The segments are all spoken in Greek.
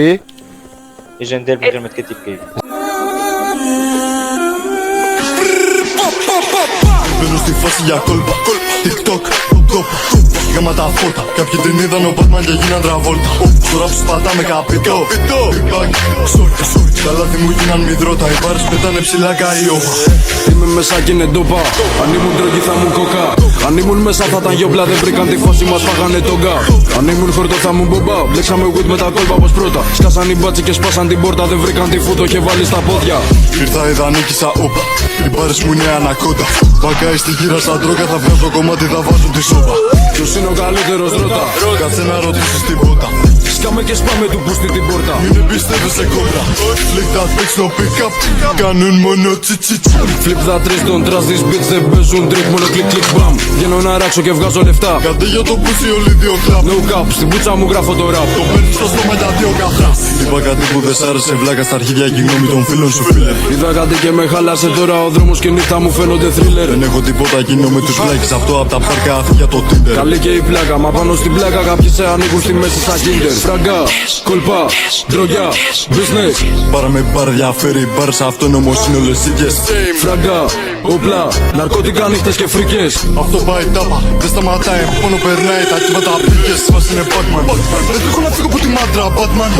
Et Et j'ai un DL pour mettre type gay. Μπαίνω στη φάση για κόλπα, TikTok, κόπα, γάμα τα φώτα. Κάποιοι την είδαν ο Batman και γίναν τραβόλτα. Τώρα που σπατάμε καπιτό, Big Bang, sorry. Τα λάθη μου γίναν μυδρώτα, οι μπάρες πετάνε ψηλά καΐωμα. Είμαι μέσα κι είναι ντόπα. Αν ήμουν τρογή θα ήμουν κόκα. Αν ήμουν μέσα θα ήταν γιόπλα, δεν βρήκαν τη φάση μας, φάγανε τον γκά. Αν ήμουν χορτό θα ήμουν μπομπά. Μπλέξαμε wood με τα κόλπα πως πρώτα. Σκάσαν οι μπάτσι και σπάσαν την πόρτα, δεν βρήκαν τη φούτο και βάλει στα πόδια. Ήρθα είδα νίκησα όπα, οι μπάρες μου είναι ανακόντα. Μπακάει στη γύρα στα ντρόγκα, θα βγάζω κομμάτι, θα βάζουν τη σόπα. Ποιος είναι ο καλύτερος ρώτα. Κάτσε να ρωτήσεις τίποτα. Σκάμε και σπάμε του πούστη την πόρτα. Μην εμπιστεύεσαι κόμπρα. Flick that bitch no pick up. Κάνουν μόνο τσιτσιτς. Flip that wrist, don't trust these bitch, δεν παίζουν τρίκ, μόνο κλικ κλικ μπαμ. Βγαίνω να ράξω και βγάζω λεφτά. Κάντε για το πούσι όλοι δύο κλαπ. No cap, στην πουτσα μου γράφω το rap. Το παίρνεις στο στόμα για δύο καθρά. Είπα κάτι που δεν σ' άρεσε, βλάκα στα αρχίδια και η γνώμη των φίλων σου φίλε. Είδα κάτι και με χάλασε τώρα, ο δρόμος και η νύχτα μου φαίνονται thriller. Δεν έχω τίποτα εκείνο με τους likes, αυτό απ' τα πάρκα για το Tinder. Καλή και η πλάκα, μα πάνω στην πλάκα κάποιοι σε ανοίγουν στη μέση σαν Kinder. Φραγκά, κολπά, ντρογιά, business. Πάρα με μπαρ διαφέρει, μπαρ σε αυτόν όμως είναι όλες ίδιες. Φραγκά, όπλα, ναρκωτικά νύχτες και φρίκες. Αυτό πάει τάπα, δεν σταματάει, μόνο περνάει, τα κύματα πήγες. Μας είναι Batman. Δεν έχω να φύγω από τη μάντρα, Batman.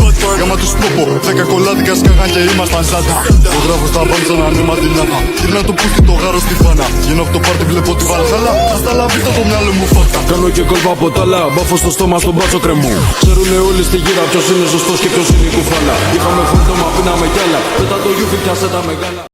Γάμα τους πόπο, 10 κολλάδικα σκάγαν και ήμασταν ζάντα. Το γράφω στα μπάνι σαν ανήμα τη λάδα. Γυρνά το πούστι το γάρο στη φάνα. Γίνω από το πάρτι βλέπω τη βαλχάλα. Στα λαβίτα το μυαλό μου φώτα. Κάνω και κόλπα από τα άλλα, μπάφω στο στόμα στον μπάτσο κρεμού. Ξέρουνε όλοι στη γύρα ποιος είναι σωστός και ποιος είναι η κουφάλα. Είχαμε φόρτωμα, πίναμε κι άλλα. Μετά το γιούφι πιάσε τα μεγάλα.